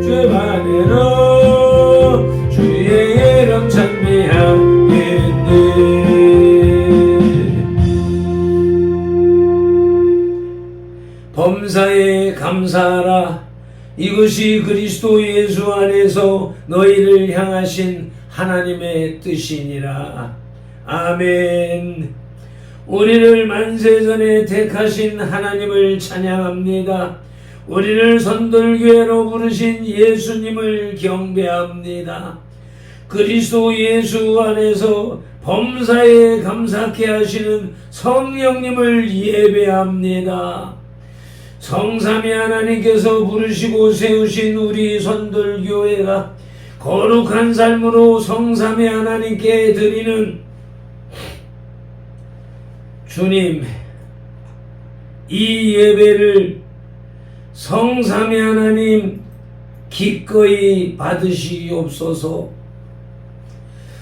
죄만으로 주의 이름 찬미하겠네. 범사에 감사하라. 이것이 그리스도 예수 안에서 너희를 향하신 하나님의 뜻이니라. 아멘. 우리를 만세전에 택하신 하나님을 찬양합니다. 우리를 선돌교회로 부르신 예수님을 경배합니다. 그리스도 예수 안에서 범사에 감사케 하시는 성령님을 예배합니다. 성삼위 하나님께서 부르시고 세우신 우리 선돌교회가 거룩한 삶으로 성삼위 하나님께 드리는 주님, 이 예배를 성삼위 하나님 기꺼이 받으시옵소서.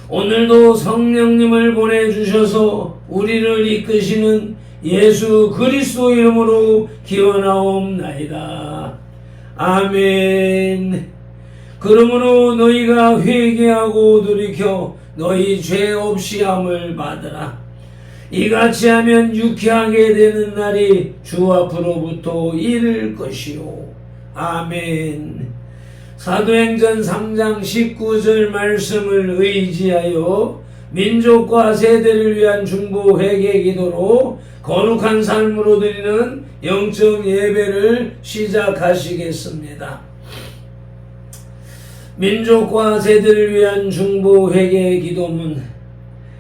오늘도 성령님을 보내주셔서 우리를 이끄시는 예수 그리스도 이름으로 기원하옵나이다. 아멘. 그러므로 너희가 회개하고 돌이켜 너희 죄 없이 함을 받으라. 이같이 하면 유쾌하게 되는 날이 주 앞으로부터 이를 것이요. 아멘. 사도행전 3장 19절 말씀을 의지하여 민족과 세대를 위한 중보 회개 기도로 거룩한 삶으로 드리는 영적 예배를 시작하시겠습니다. 민족과 세대를 위한 중보 회개 기도문.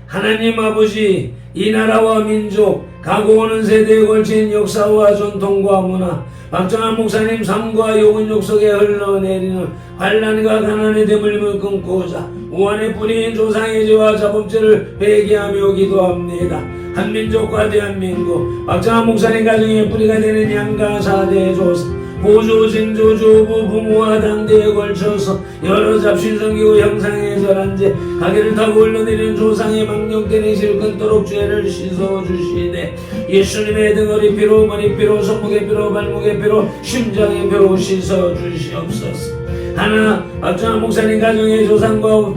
하나님 아버지, 이 나라와 민족, 가고 오는 세대에 걸친 역사와 전통과 문화, 박정환 목사님 삶과 요근육 속에 흘러내리는 환난과 가난의 대물림을 끊고자 우한의 뿌리인 조상의 죄와 자범죄를 회개하며 기도합니다. 한민족과 대한민국, 박정환 목사님 가정의 뿌리가 되는 양가 4대 조상, 고조, 징조, 조부, 부모와 당대에 걸쳐서 여러 잡신 성기고 형상의 절한죄, 가게를 타고 흘러내리는 조상의 망령되는 실 끊도록 죄를 씻어주시되 예수님의 등허리 피로, 머리 피로, 손목의 피로, 발목의 피로, 심장의 피로 씻어주시옵소서. 하나, 박정환 목사님 가정의 조상과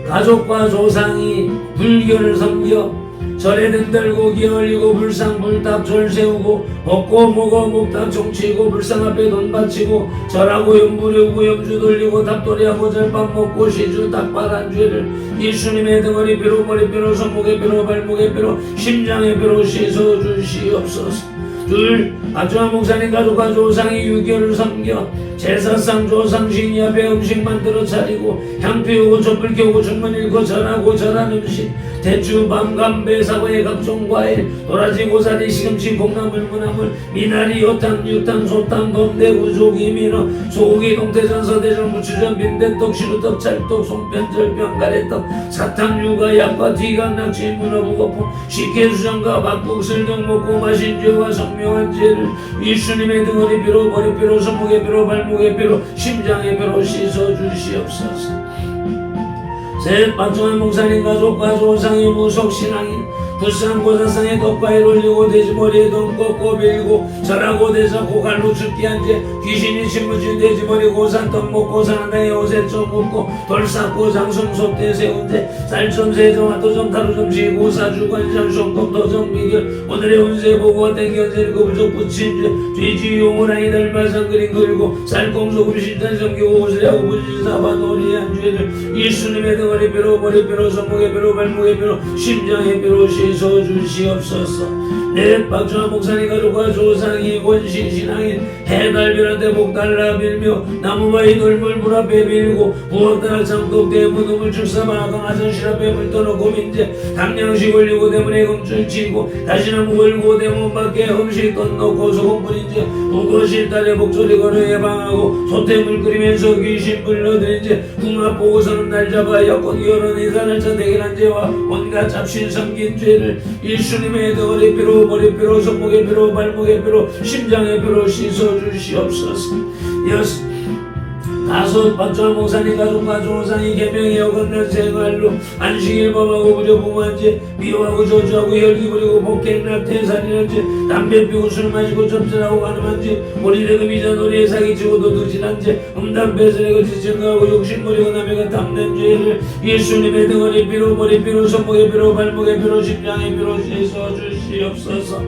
가족과 조상이 불교를 섬겨 절에 등 들고 기 올리고 불상 불탑 절 세우고 먹고 먹어 목탑 종치고 불상 앞에 돈 바치고 절하고 염부려고 염주 돌리고 탑돌이하고 절밥 먹고 시주 닭발한 죄를 예수님의 등허리 피로, 머리 피로, 손목의 피로, 발목의 피로, 심장의 피로 씻어주시옵소서. 둘, 박정환 목사님 가족과 조상이 유교를 섬겨 제사상 조상 신이 앞에 음식 만들어 차리고 향 피우고 촛불 켜고 주문 읽고 절하고 절한 음식 대추, 밤, 감배, 사과의 각종 과일, 도라지, 고사리, 시금치, 콩나물, 무나물, 미나리, 요탕, 유탕, 소탕, 돔대, 우조기, 민어, 소고기, 동태전, 서대전, 무추전, 빈대떡, 시루떡, 찰떡, 송편절, 병가래떡, 사탕, 유가, 약과, 티가, 낙지, 문어, 무거품, 식혜수정과 박국, 슬등 먹고 마신 죄와 성명한 죄를 예수님의 등허리 피로, 머리 피로, 손목의 피로, 발목의 피로, 심장의 피로 씻어주시옵소서. 셋, 박정환 목사님 가족과 조상의 무속신앙인 불상 고사상에 덕과일 올리고 돼지머리에 돈 꺾고 빌고 절하고 대사고 갈로 죽게 한죄 귀신이 신무진 돼지머리 고산 떡 먹고 사는 땅에 옷에 좀 묻고 돌 쌓고 장송 속대 세운 죄 쌀좀 세정화 도좀 타루좀 시고 사주관 장송금 도정 미결 오늘의 운세 보고 땡겨질 거부족 붙인 죄 뒤지 용호랑이 닮아서 그림 그리고 쌀공소금 실탄 섬기고 옷을하고 부지사바 놀이한 죄를 예수님의 등허리 피로 머리 피로 손목의 피로 발목의 피로 심장의 피로 씻어주시옵소서. 넷, 박정환 목사님 가족과 조상이 권신신앙인 해달별한테 복달라 빌며 나무바위 돌물 물 앞에 빌고 부엌다락 장독 대문 우물 축사마 강하선실 앞에 물 떠놓고 민재 당량식 올리고 대문에 금줄 치고 다시나무 걸고 대문 밖에 음식 던놓고 소금 뿌린 제 부거실 딸에 복소리 걸어 예방하고 소태물 끓이면서 귀신 불러들인 제 궁합 보고서는 날 잡아 여권 결혼 이사날짜 대결한 죄와 온갖 잡신 섬긴 죄를 예수님의 덩어리 피로 머리 피로 손목의 피로 발목의 피로 심장의 피로 씻어주시옵소서. 여섯, 다섯 박주한 목사님 가족과 조상이 계명에 어긋난 생활로 안식일 범하고 부려부모한 죄 미워하고 저주하고 혈기 부리고 복행락 태산이란 죄 담배 피우고 술 마시고 점진하고 가늠한 죄 오리대금 이자 놀이에 사기치고 도둑질한 죄 음담배설에 거치 증거하고 욕심부리고 남에게 탐낸 죄를 예수님의 등허리 피로 머리 피로 손목에 피로 발목에 피로 심장에 피로 씻어 주시옵소서.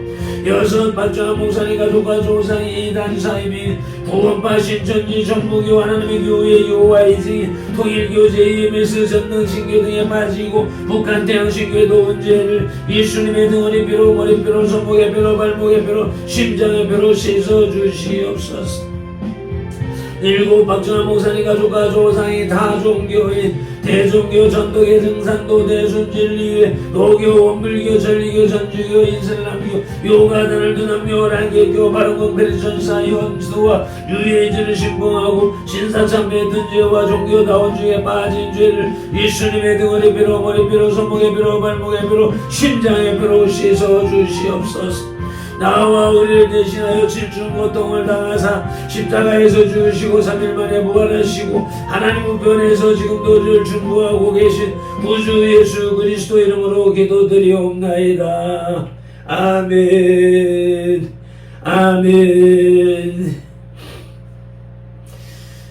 여섯 박주한 목사님 가족과 조상이 이단 사이비 구원파 신천지 전부교 하나님의 교회 여호와의 증인 통일교제 EMS 전능신교 등에 빠지고 북한 태양신교에 도운 죄를 예수님의 등허리 피로 머리 피로 손목에 피로 발목에 피로 심장에 피로 씻어 주시옵소서. 일곱 박주한 목사님 가족과 조상이 다종교인 대종교 전도계 증산도 대순진리회 노교 원불교 전리교 전주교 이슬람교 요가단을 두남교 란계교 바른공 크리스천사 현수와 유해지를 신봉하고 신사참배 든 죄와 종교다원 중에 빠진 죄를 예수님의 등허리 피로 머리 피로 손목에 피로 발목에 피로 심장에 피로 씻어 주시옵소서. 나와 우리를 대신하여 칠중 고통을 당하사 십자가에서 죽으시고 3일 만에 부활하시고 하나님 우편에서 지금도 우리를 중보하고 계신 구주 예수 그리스도 이름으로 기도드리옵나이다. 아멘. 아멘.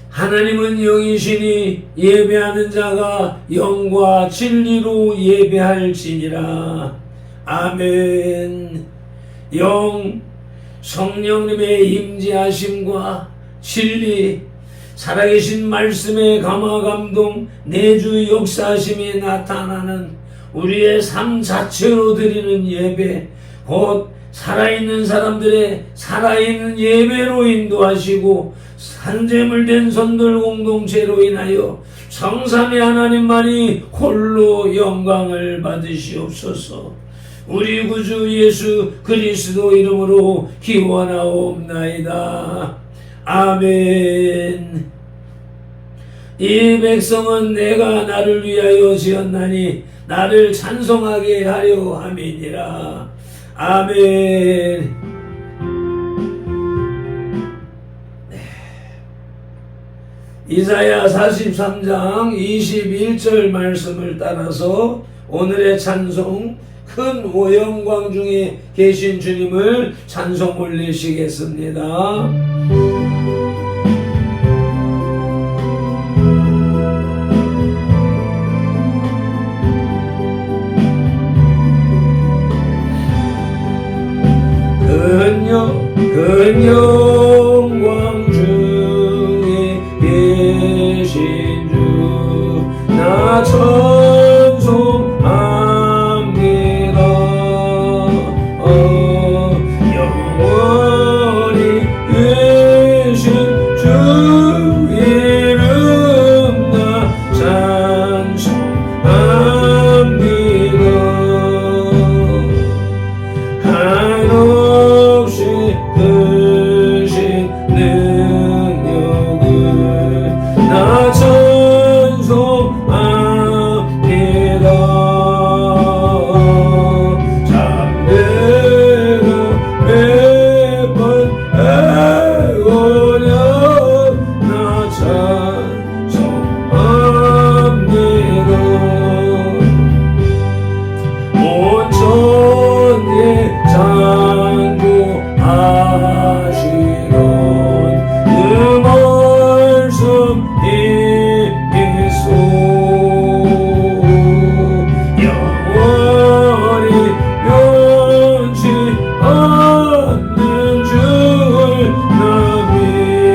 하나님은 영이시니 예배하는 자가 영과 진리로 예배할지니라. 아멘. 영 성령님의 임재하심과 진리 살아계신 말씀의 감화감동 내주 역사하심이 나타나는 우리의 삶 자체로 드리는 예배 곧 살아있는 사람들의 살아있는 예배로 인도하시고 산재물된 선들 공동체로 인하여 성삼위 하나님만이 홀로 영광을 받으시옵소서. 우리 구주 예수 그리스도 이름으로 기원하옵나이다. 아멘. 이 백성은 내가 나를 위하여 지었나니 나를 찬송하게 하려 함이니라. 아멘. 이사야 43장 21절 말씀을 따라서 오늘의 찬송 큰 오영광 중에 계신 주님을 찬송 올리시겠습니다. 큰 영광 중에 계신 주 나 찬송합니다. 영원히 계신 주 이름 나 찬송합니다. 한없이 크신 능력을 나 찬송합니다. 잠내가 몇 번 애고냐 나 찬송합니다. 온 천에 창조하시던 그 말씀 있소. 영원히 변치 않는 주를 나 믿사옵니다.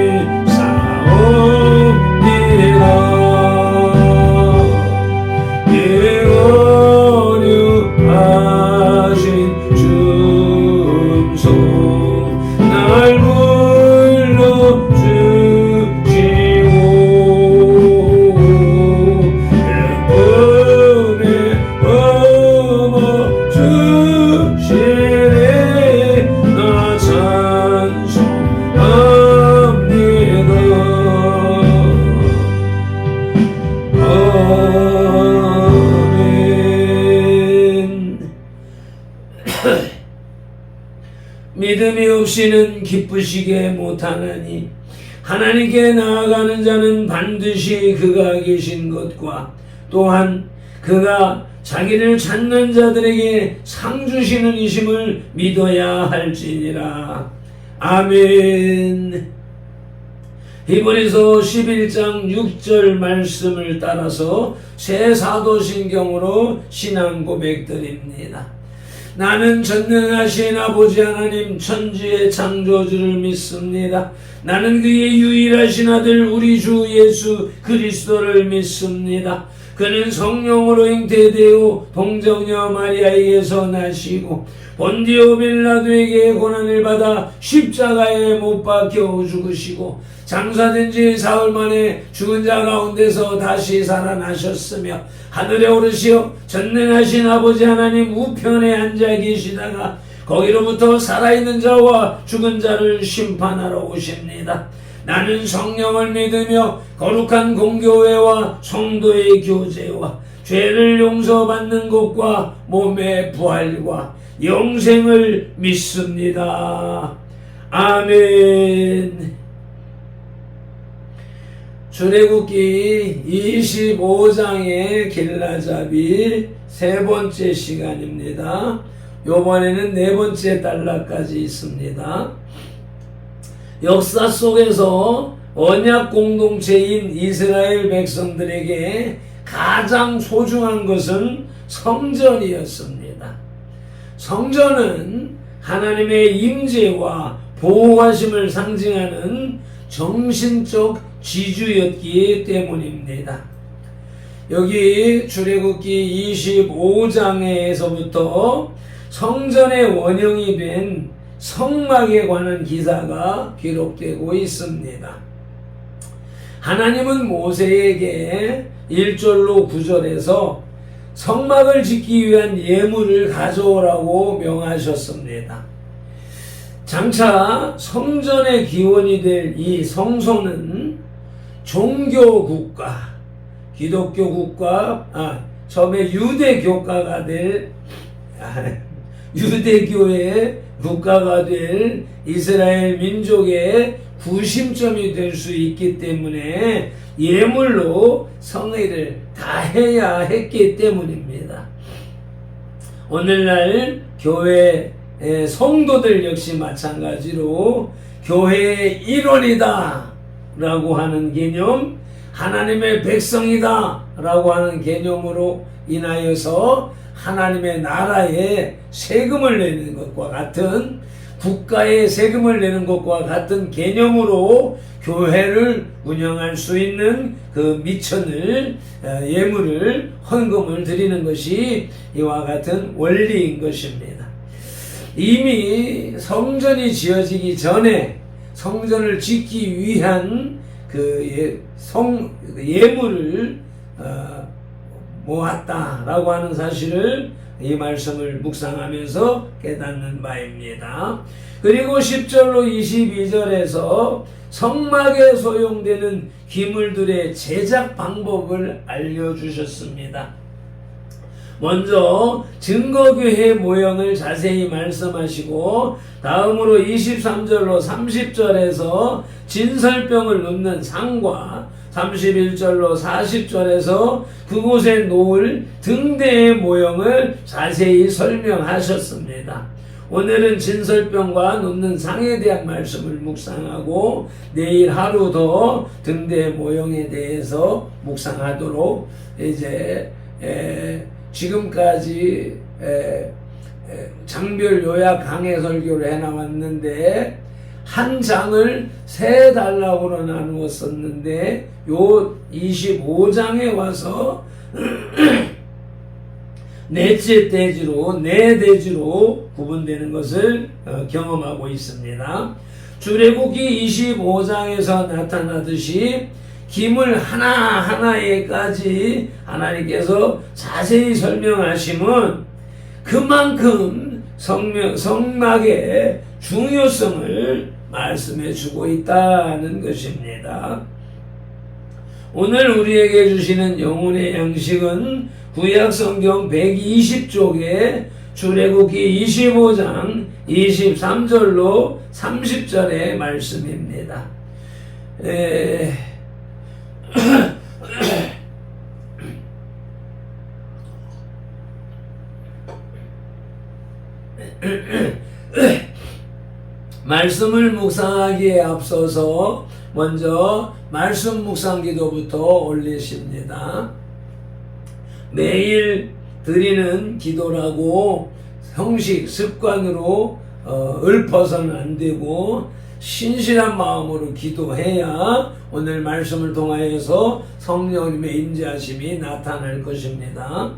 영원하신 주음소 날 불러주시고 기쁨에 품어주시네 나 찬송합니다. 아멘. 믿음이 없이는 기쁘시게 못하나니 하나님께 나아가는 자는 반드시 그가 계신 것과 또한 그가 자기를 찾는 자들에게 상 주시는 이심을 믿어야 할지니라. 아멘. 히브리서 11장 6절 말씀을 따라서 새 사도신경으로 신앙 고백드립니다. 나는 전능하신 아버지 하나님 천지의 창조주를 믿습니다. 나는 그의 유일하신 아들 우리 주 예수 그리스도를 믿습니다. 그는 성령으로 잉태되어 동정녀 마리아에게서 나시고 본디오 빌라도에게 고난을 받아 십자가에 못 박혀 죽으시고 장사된 지 사흘 만에 죽은 자 가운데서 다시 살아나셨으며 하늘에 오르시어 전능하신 아버지 하나님 우편에 앉아 계시다가 거기로부터 살아있는 자와 죽은 자를 심판하러 오십니다. 나는 성령을 믿으며 거룩한 공교회와 성도의 교제와 죄를 용서받는 것과 몸의 부활과 영생을 믿습니다. 아멘. 출애굽기 25장의 길라잡이 세 번째 시간입니다. 요번에는 네 번째 단락까지 있습니다. 역사 속에서 언약 공동체인 이스라엘 백성들에게 가장 소중한 것은 성전이었습니다. 성전은 하나님의 임재와 보호하심을 상징하는 정신적 지주였기 때문입니다. 여기 출애굽기 25장에서부터 성전의 원형이 된 성막에 관한 기사가 기록되고 있습니다. 하나님은 모세에게 1절로 9절에서 성막을 짓기 위한 예물을 가져오라고 명하셨습니다. 장차 성전의 기원이 될 이 성소는 종교국가, 기독교국가, 처음에 유대교가가 될 유대교의 국가가 될 이스라엘 민족의 구심점이 될 수 있기 때문에 예물로 성회를 다해야 했기 때문입니다. 오늘날 교회 성도들 역시 마찬가지로 교회의 일원이다 라고 하는 개념, 하나님의 백성이다 라고 하는 개념으로 인하여서 하나님의 나라에 세금을 내는 것과 같은, 국가에 세금을 내는 것과 같은 개념으로 교회를 운영할 수 있는 그 미천을, 예물을, 헌금을 드리는 것이 이와 같은 원리인 것입니다. 이미 성전이 지어지기 전에 성전을 짓기 위한 그 예물을 모았다라고 하는 사실을 이 말씀을 묵상하면서 깨닫는 바입니다. 그리고 10절로 22절에서 성막에 소용되는 기물들의 제작 방법을 알려주셨습니다. 먼저 증거교회 모형을 자세히 말씀하시고 다음으로 23절로 30절에서 진설병을 놓는 상과 31절로 40절에서 그곳에 놓을 등대의 모형을 자세히 설명하셨습니다. 오늘은 진설병과 놓는 상에 대한 말씀을 묵상하고 내일 하루 더 등대 모형에 대해서 묵상하도록 이제 지금까지 장별 요약 강해 설교를 해나왔는데 한 장을 세 단락으로 나누었었는데 요 25장에 와서 넷째 대지로 네 대지로 구분되는 것을 경험하고 있습니다. 출애굽기 25장에서 나타나듯이 기물 하나하나에까지 하나님께서 자세히 설명하심은 그만큼 성막의 중요성을 말씀해 주고 있다는 것입니다. 오늘 우리에게 주시는 영혼의 양식은 구약성경 120쪽에 출애굽기 25장 23절로 30절의 말씀입니다. 말씀을 묵상하기에 앞서서 먼저 말씀 묵상 기도부터 올리십니다. 매일 드리는 기도라고 형식, 습관으로 읊어서는 안 되고 신실한 마음으로 기도해야 오늘 말씀을 통하여서 성령님의 임재하심이 나타날 것입니다.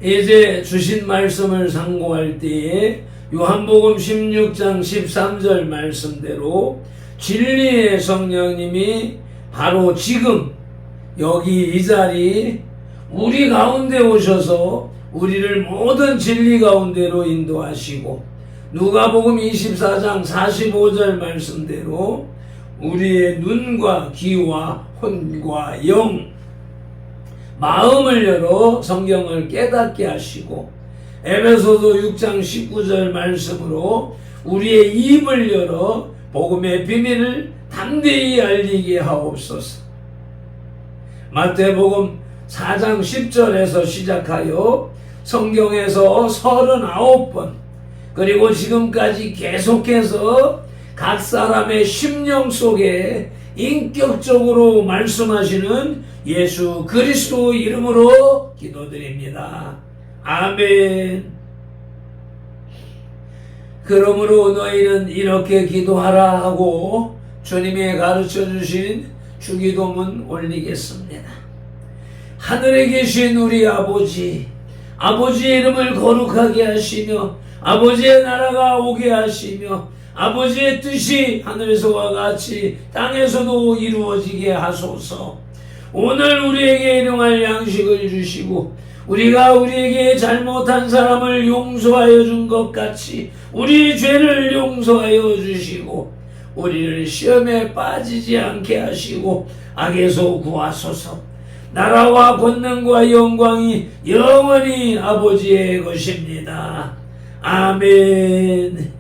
이제 주신 말씀을 상고할 때에 요한복음 16장 13절 말씀대로 진리의 성령님이 바로 지금 여기 이 자리 우리 가운데 오셔서 우리를 모든 진리 가운데로 인도하시고 누가복음 24장 45절 말씀대로 우리의 눈과 귀와 혼과 영 마음을 열어 성경을 깨닫게 하시고 에베소서 6장 19절 말씀으로 우리의 입을 열어 복음의 비밀을 담대히 알리게 하옵소서. 마태복음 4장 10절에서 시작하여 성경에서 39번 그리고 지금까지 계속해서 각 사람의 심령 속에 인격적으로 말씀하시는 예수 그리스도 이름으로 기도드립니다. 아멘. 그러므로 너희는 이렇게 기도하라 하고 주님이 가르쳐 주신 주기도문 올리겠습니다. 하늘에 계신 우리 아버지, 아버지의 이름을 거룩하게 하시며 아버지의 나라가 오게 하시며 아버지의 뜻이 하늘에서와 같이 땅에서도 이루어지게 하소서. 오늘 우리에게 일용할 양식을 주시고 우리가 우리에게 잘못한 사람을 용서하여 준 것 같이 우리 죄를 용서하여 주시고 우리를 시험에 빠지지 않게 하시고 악에서 구하소서. 나라와 권능과 영광이 영원히 아버지의 것입니다. 아멘.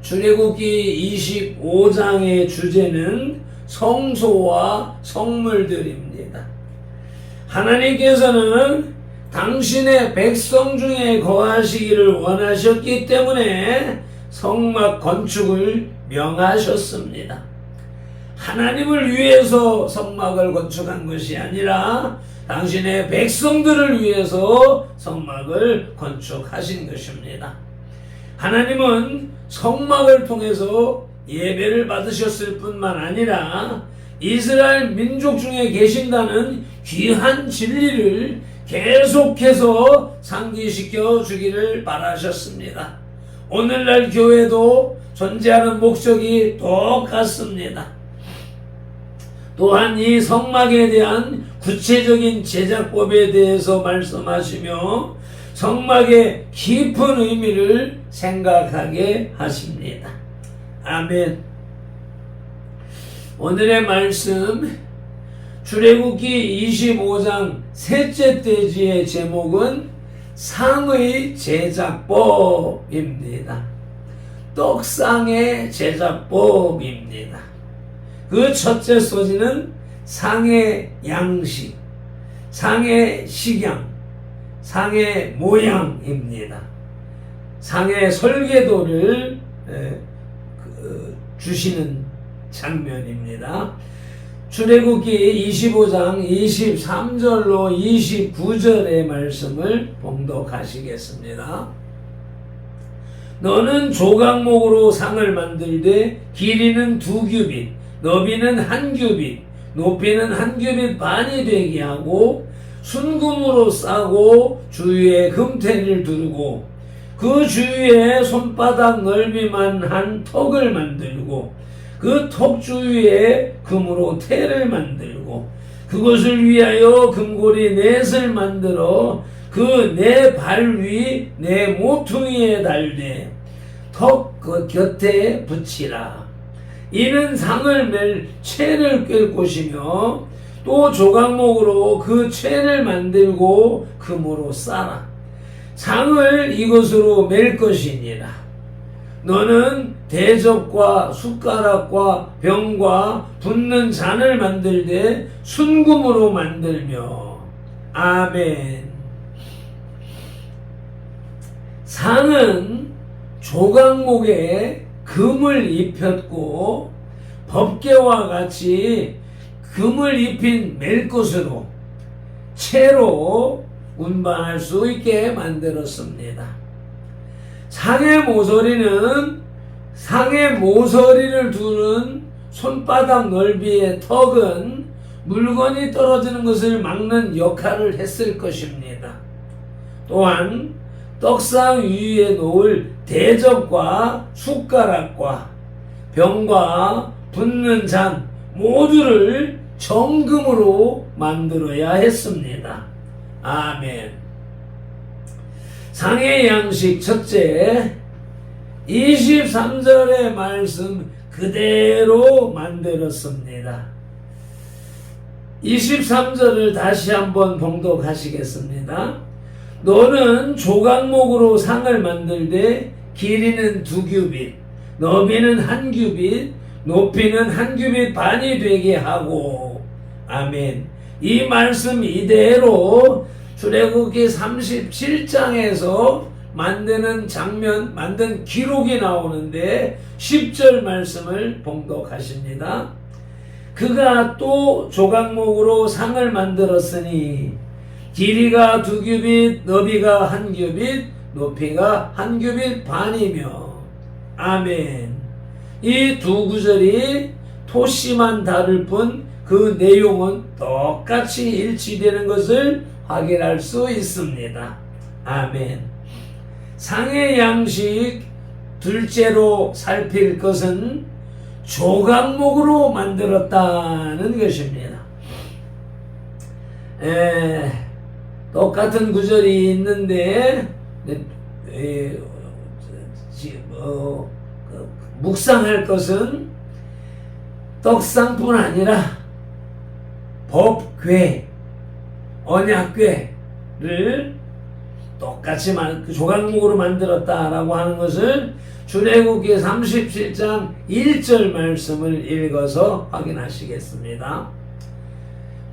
출애굽기 25장의 주제는 성소와 성물들입니다. 하나님께서는 당신의 백성 중에 거하시기를 원하셨기 때문에 성막 건축을 명하셨습니다. 하나님을 위해서 성막을 건축한 것이 아니라 당신의 백성들을 위해서 성막을 건축하신 것입니다. 하나님은 성막을 통해서 예배를 받으셨을 뿐만 아니라 이스라엘 민족 중에 계신다는 귀한 진리를 계속해서 상기시켜 주기를 바라셨습니다. 오늘날 교회도 존재하는 목적이 똑같습니다. 또한 이 성막에 대한 구체적인 제작법에 대해서 말씀하시며 성막의 깊은 의미를 생각하게 하십니다. 아멘. 오늘의 말씀 출애굽기 25장 셋째 대지의 제목은 상의 제작법입니다. 떡상의 제작법입니다. 그 첫째 소지는 상의 양식, 상의 식양, 상의 모양입니다. 상의 설계도를 주시는 장면입니다. 출애굽기 25장 23절로 29절의 말씀을 봉독하시겠습니다. 너는 조각목으로 상을 만들되 길이는 2규빗, 너비는 1규빗, 높이는 1규빗 반이 되게 하고 순금으로 싸고 주위에 금테를 두르고 그 주위에 손바닥 넓이만 한 턱을 만들고 그 턱 주위에 금으로 테를 만들고 그것을 위하여 금고리 넷을 만들어 그 네 발 위 네 모퉁이에 달되 턱 그 곁에 붙이라. 이는 상을 맬 채를 꿰 곳이며 또 조각목으로 그 채를 만들고 금으로 싸라. 상을 이것으로 맬 것이니라. 너는 대접과 숟가락과 병과 붓는 잔을 만들되 순금으로 만들며. 아멘. 상은 조각목에 금을 입혔고 법궤와 같이 금을 입힌 멜것으로 채로 운반할 수 있게 만들었습니다. 상의 모서리를 두는 손바닥 넓이의 턱은 물건이 떨어지는 것을 막는 역할을 했을 것입니다. 또한 떡상 위에 놓을 대접과 숟가락과 병과 붓는 잔 모두를 정금으로 만들어야 했습니다. 아멘. 상의 양식 첫째, 23절의 말씀 그대로 만들었습니다. 23절을 다시 한번 봉독하시겠습니다. 너는 조각목으로 상을 만들되 길이는 2규빗, 너비는 1규빗, 높이는 1규빗 반이 되게 하고. 아멘. 이 말씀 이대로 출애굽기 37장에서 만든 기록이 나오는데 10절 말씀을 봉독하십니다. 그가 또 조각목으로 상을 만들었으니 길이가 2규빗, 너비가 1규빗, 높이가 1규빗 반이며. 아멘. 이 두 구절이 토씨만 다를 뿐 그 내용은 똑같이 일치되는 것을 확인할 수 있습니다. 아멘. 상의 양식 둘째로 살필 것은 조각목으로 만들었다는 것입니다. 똑같은 구절이 있는데 묵상할 것은 떡상뿐 아니라 법궤, 언약궤를 똑같이 조각목으로 만들었다라고 하는 것을 출애굽기 37장 1절 말씀을 읽어서 확인하시겠습니다.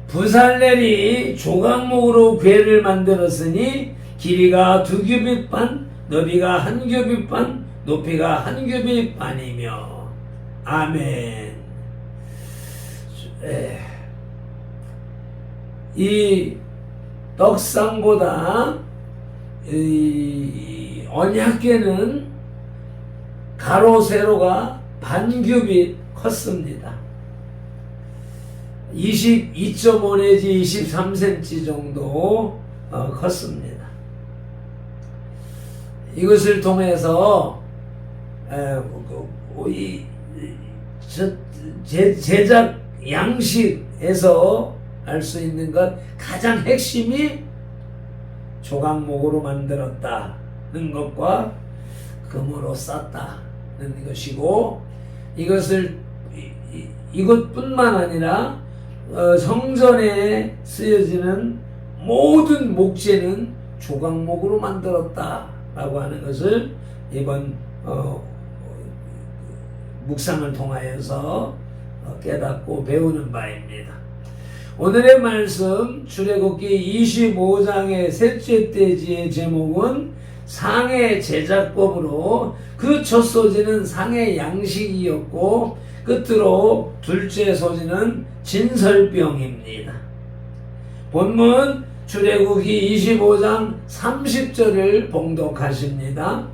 부살렐이 조각목으로 궤를 만들었으니 길이가 2규빗 반, 너비가 1규빗 반, 높이가 1규빗 반이며. 아멘. 이 떡상보다 이 언약궤는 가로 세로가 반규빗 컸습니다. 22.5 내지 23cm 정도 컸습니다. 이것을 통해서 제작 양식에서 알 수 있는 것 가장 핵심이 조각목으로 만들었다는 것과 금으로 쌌다는 것이고, 이것뿐만 아니라 성전에 쓰여지는 모든 목재는 조각목으로 만들었다라고 하는 것을 이번 묵상을 통하여서 깨닫고 배우는 바입니다. 오늘의 말씀 출애굽기 25장의 셋째 돼지의 제목은 상의 제작법으로 그 첫 소지는 상의 양식이었고 끝으로 둘째 소지는 진설병입니다. 본문 출애굽기 25장 30절을 봉독하십니다.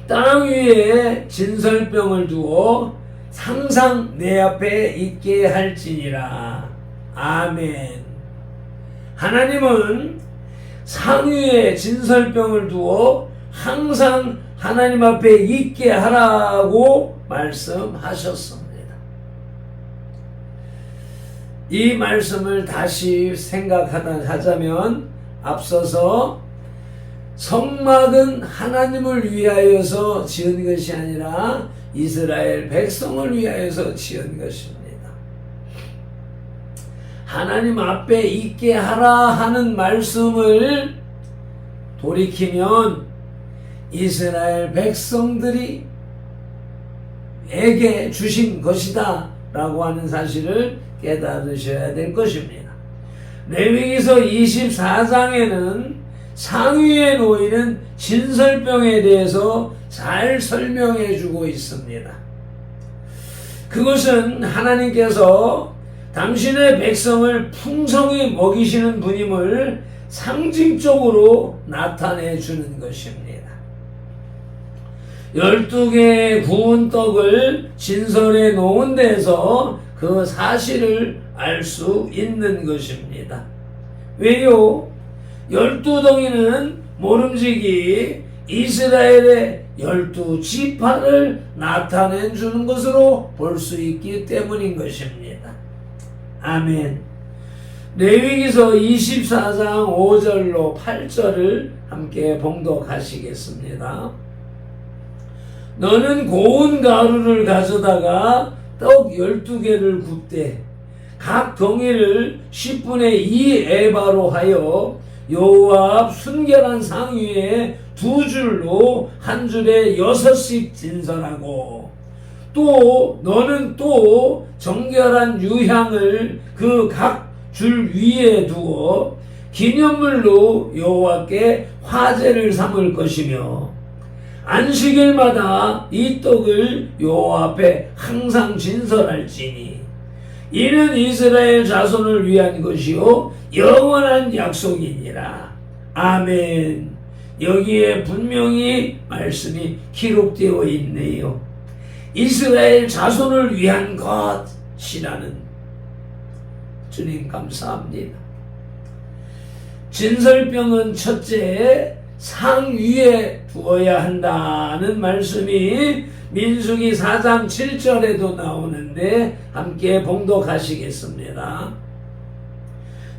땅 위에 진설병을 두어 항상 내 앞에 있게 할지니라. 아멘. 하나님은 상 위에 진설병을 두어 항상 하나님 앞에 있게 하라고 말씀하셨습니다. 이 말씀을 다시 생각하자면 앞서서 성막은 하나님을 위하여서 지은 것이 아니라 이스라엘 백성을 위하여서 지은 것입니다. 하나님 앞에 있게 하라 하는 말씀을 돌이키면 이스라엘 백성들이 에게 주신 것이다 라고 하는 사실을 깨달으셔야 될 것입니다. 레위기서 24장에는 상위에 놓이는 진설병에 대해서 잘 설명해 주고 있습니다. 그것은 하나님께서 당신의 백성을 풍성히 먹이시는 분임을 상징적으로 나타내 주는 것입니다. 12개의 구운 떡을 진설해 놓은 데서 그 사실을 알 수 있는 것입니다. 왜요? 12덩이는 모름지기 이스라엘의 12지파를 나타내 주는 것으로 볼 수 있기 때문인 것입니다. 아멘. 레위기서 24장 5절로 8절을 함께 봉독하시겠습니다. 너는 고운 가루를 가져다가 떡 12개를 굽되 각 덩이를 10분의 2 에바로 하여 여호와 앞 순결한 상 위에 2줄로 한 줄에 6씩 진설하고 또 너는 또 정결한 유향을 그 각 줄 위에 두어 기념물로 여호와께 화제를 삼을 것이며 안식일마다 이 떡을 여호와 앞에 항상 진설할지니 이는 이스라엘 자손을 위한 것이요 영원한 약속이니라. 아멘. 여기에 분명히 말씀이 기록되어 있네요. 이스라엘 자손을 위한 것이라는. 주님 감사합니다. 진설병은 첫째 상 위에 두어야 한다는 말씀이 민수기 4장 7절에도 나오는데 함께 봉독하시겠습니다.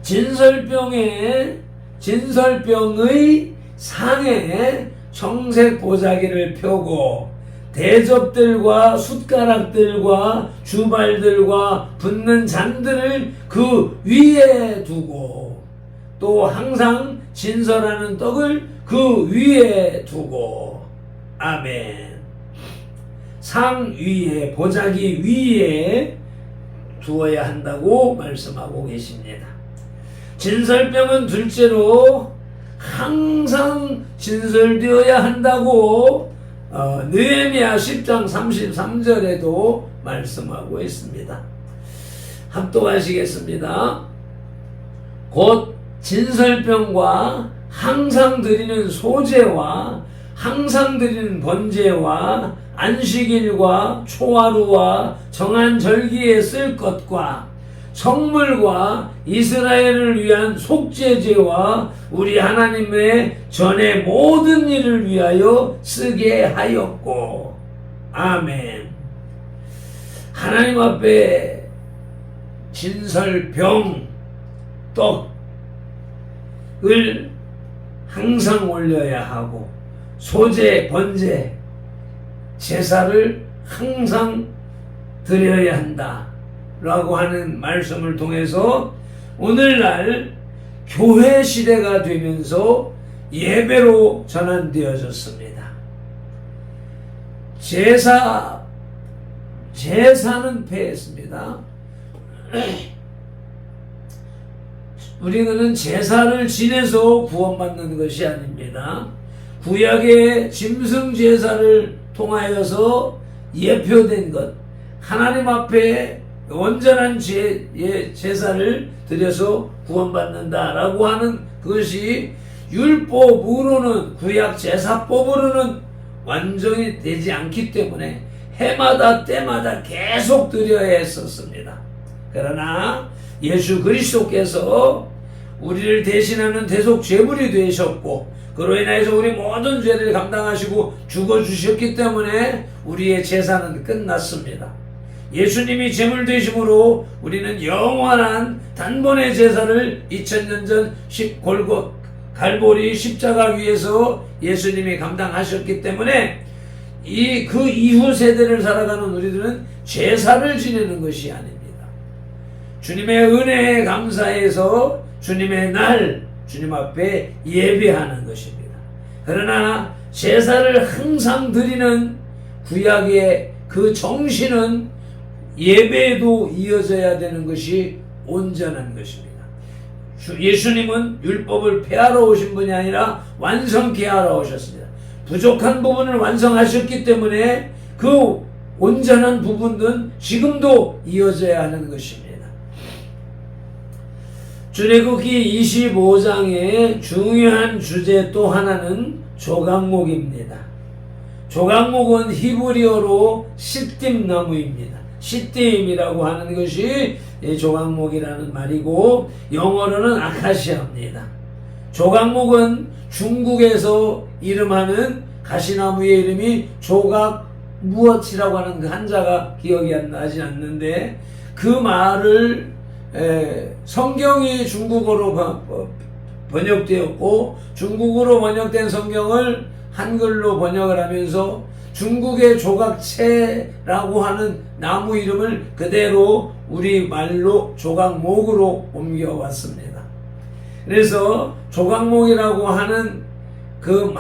진설병의 상에 청색 보자기를 펴고 대접들과 숟가락들과 주발들과 붓는 잔들을 그 위에 두고 또 항상 진설하는 떡을 그 위에 두고 아멘. 상 위에 보자기 위에 두어야 한다고 말씀하고 계십니다. 진설병은 둘째로 항상 진설되어야 한다고 느헤미야 10장 33절에도 말씀하고 있습니다. 합독하시겠습니다. 곧 진설병과 항상 드리는 소제와 항상 드리는 번제와 안식일과 초하루와 정한 절기에 쓸 것과 성물과 이스라엘을 위한 속죄제와 우리 하나님의 전의 모든 일을 위하여 쓰게 하였고 아멘. 하나님 앞에 진설병 떡을 항상 올려야 하고 소제 번제 제사를 항상 드려야 한다 라고 하는 말씀을 통해서 오늘날 교회 시대가 되면서 예배로 전환되어졌습니다. 제사는 폐했습니다. 우리는 제사를 지내서 구원받는 것이 아닙니다. 구약의 짐승 제사를 통하여서 예표된 것, 하나님 앞에 온전한 제사를 드려서 구원받는다라고 하는 그것이 율법으로는 구약 제사법으로는 완전히 되지 않기 때문에 해마다 때마다 계속 드려야 했었습니다. 그러나 예수 그리스도께서 우리를 대신하는 대속 제물이 되셨고 그로 인해서 우리 모든 죄를 감당하시고 죽어주셨기 때문에 우리의 제사는 끝났습니다. 예수님이 제물 되심으로 우리는 영원한 단번의 제사를 2000년 전 갈보리 십자가 위에서 예수님이 감당하셨기 때문에 그 이후 세대를 살아가는 우리들은 제사를 지내는 것이 아닙니다. 주님의 은혜에 감사해서 주님의 날 주님 앞에 예배하는 것입니다. 그러나 제사를 항상 드리는 구약의 그 정신은 예배에도 이어져야 되는 것이 온전한 것입니다. 예수님은 율법을 폐하러 오신 분이 아니라 완성케 하러 오셨습니다. 부족한 부분을 완성하셨기 때문에 그 온전한 부분은 지금도 이어져야 하는 것입니다. 출애굽기 25장의 중요한 주제 또 하나는 조각목입니다. 조각목은 히브리어로 시딤나무입니다. 시딤이라고 하는 것이 조각목이라는 말이고 영어로는 아카시아입니다. 조각목은 중국에서 이름하는 가시나무의 이름이 조각 무엇이라고 하는 그 한자가 기억이 나지 않는데 그 말을 성경이 중국어로 번역되었고 중국어로 번역된 성경을 한글로 번역을 하면서 중국의 조각채라고 하는 나무 이름을 그대로 우리 말로 조각목으로 옮겨왔습니다. 그래서 조각목이라고 하는 그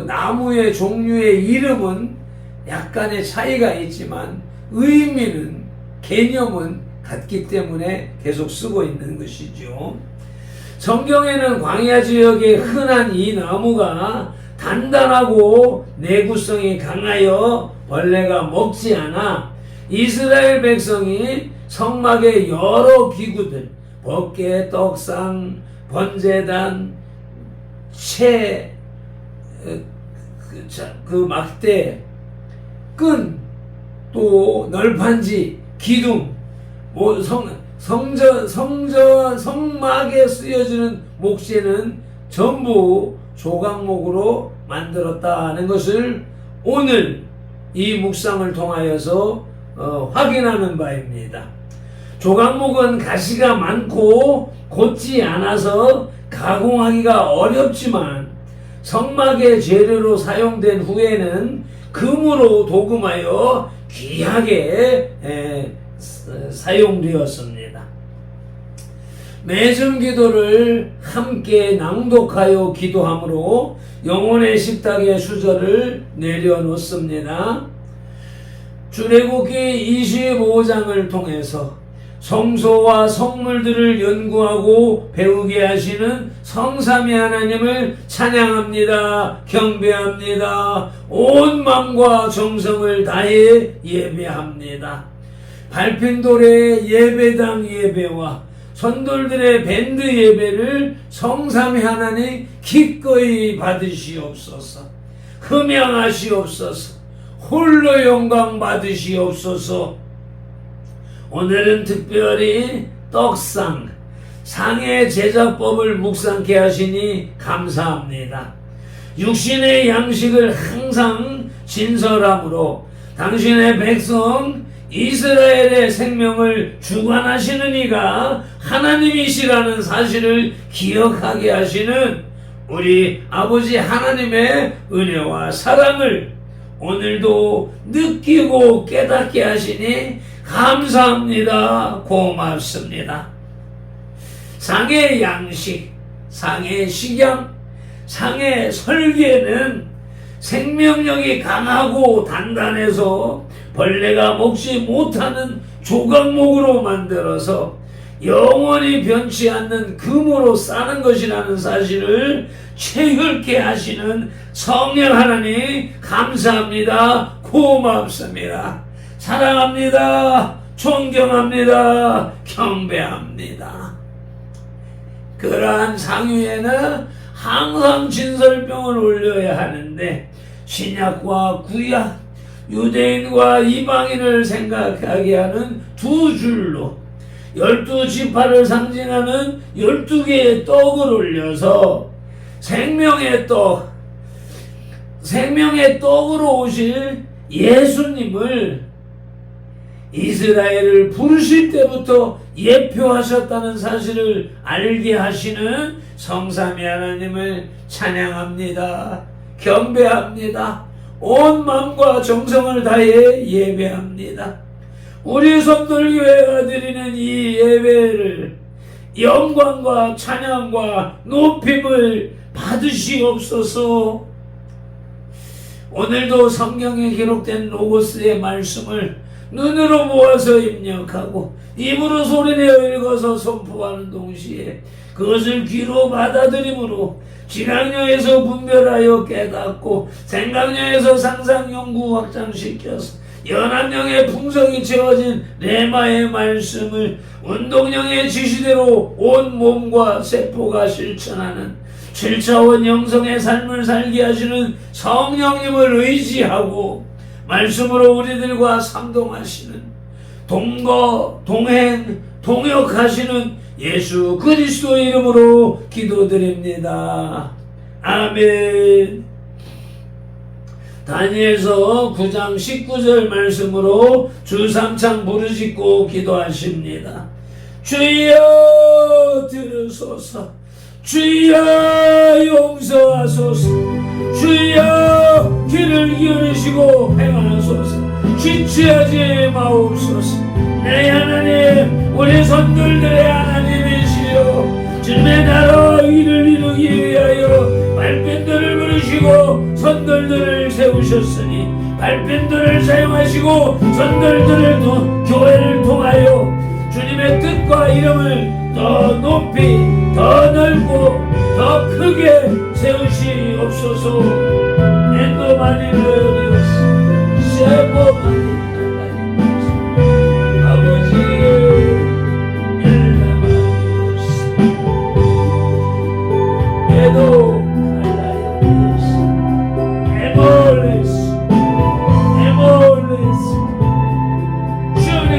나무의 종류의 이름은 약간의 차이가 있지만 의미는 개념은 같기 때문에 계속 쓰고 있는 것이죠. 성경에는 광야 지역에 흔한 이 나무가 단단하고 내구성이 강하여 벌레가 먹지 않아 이스라엘 백성이 성막의 여러 기구들, 법궤, 떡상, 번제단, 채, 그 막대, 끈, 또 널판지, 기둥, 성막에 쓰여지는 목재는 전부 조각목으로 만들었다는 것을 오늘 이 묵상을 통하여서 확인하는 바입니다. 조각목은 가시가 많고 곧지 않아서 가공하기가 어렵지만 성막의 재료로 사용된 후에는 금으로 도금하여 귀하게 사용되었습니다. 매점 기도를 함께 낭독하여 기도함으로 영혼의 식탁에 수저를 내려놓습니다. 출애굽기 25장을 통해서 성소와 성물들을 연구하고 배우게 하시는 성삼위 하나님을 찬양합니다. 경배합니다. 온 마음과 정성을 다해 예배합니다. 발핀돌의 예배당 예배와 선돌들의 밴드 예배를 성삼위 하나님 기꺼이 받으시옵소서. 흠양하시옵소서. 홀로 영광 받으시옵소서. 오늘은 특별히 떡상, 상의 제작법을 묵상케 하시니 감사합니다. 육신의 양식을 항상 신설함으로 당신의 백성 이스라엘의 생명을 주관하시는 이가 하나님이시라는 사실을 기억하게 하시는 우리 아버지 하나님의 은혜와 사랑을 오늘도 느끼고 깨닫게 하시니 감사합니다. 고맙습니다. 상의 양식, 상의 식양, 상의 설계는 생명력이 강하고 단단해서 벌레가 먹지 못하는 조각목으로 만들어서 영원히 변치 않는 금으로 싸는 것이라는 사실을 체휼케 하시는 성령 하나님 감사합니다. 고맙습니다. 사랑합니다. 존경합니다. 경배합니다. 그러한 상위에는 항상 진설병을 올려야 하는데 신약과 구약, 유대인과 이방인을 생각하게 하는 두 줄로 12지파를 상징하는 12개의 떡을 올려서 생명의 떡으로 오실 예수님을 이스라엘을 부르실 때부터 예표하셨다는 사실을 알게 하시는 성삼위 하나님을 찬양합니다. 경배합니다. 온 마음과 정성을 다해 예배합니다. 우리 선돌교회가 드리는 이 예배를 영광과 찬양과 높임을 받으시옵소서. 오늘도 성경에 기록된 로고스의 말씀을 눈으로 보아서 입력하고 입으로 소리내어 읽어서 선포하는 동시에 그것을 귀로 받아들임으로 지각령에서 분별하여 깨닫고 생각령에서 상상 연구 확장시켜서 연합령의 풍성이 채워진 레마의 말씀을 운동령의 지시대로 온 몸과 세포가 실천하는 7차원 영성의 삶을 살게 하시는 성령님을 의지하고 말씀으로 우리들과 상동하시는 동거, 동행, 동역하시는 예수 그리스도 이름으로 기도드립니다. 아멘. 다니엘서 9장 19절 말씀으로 주 3창 부르짖고 기도하십니다. 주여 들으소서, 주여 용서하소서, 주여 귀를 기울이시고 행하소서, 지체하지 마옵소서. 내 하나님, 우리 선들들의 하나님이시여, 주님의 나라 일을 이루기 위하여 발편들을 부르시고 선들들을 세우셨으니 발편들을 사용하시고 선들들을 교회를 통하여 주님의 뜻과 이름을 더 높이, 더 넓고, 더 크게 세우시옵소서. 엔도마니르디오스 세보마니 아버지 엘라마니오스 에도 칼라이오스 에몰레스 에몰레스 주님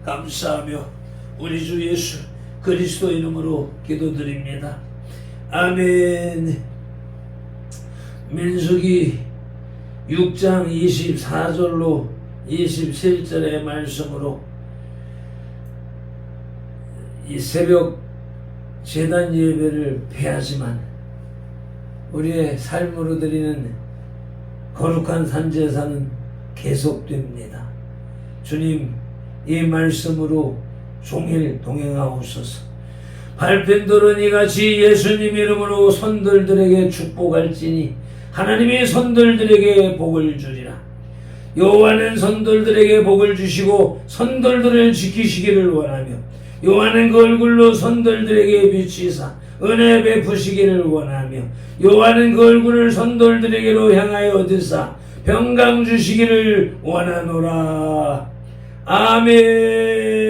감사하며 우리 주 예수 그리스도 이름으로 기도드립니다. 아멘. 민수기 6장 24절로 27절의 말씀으로 이 새벽 제단 예배를 폐하지만 우리의 삶으로 드리는 거룩한 산제사는 계속됩니다. 주님, 이 말씀으로 종일 동행하옵소서. 발편들은 이같이 예수님 이름으로 선들들에게 축복할지니 하나님이 선들들에게 복을 주리라. 여호와는 선들들에게 복을 주시고 선들들을 지키시기를 원하며 여호와는 그 얼굴로 선들들에게 비치사 은혜 베푸시기를 원하며 여호와는 그 얼굴을 선들들에게로 향하여 드사 평강 주시기를 원하노라. 아멘.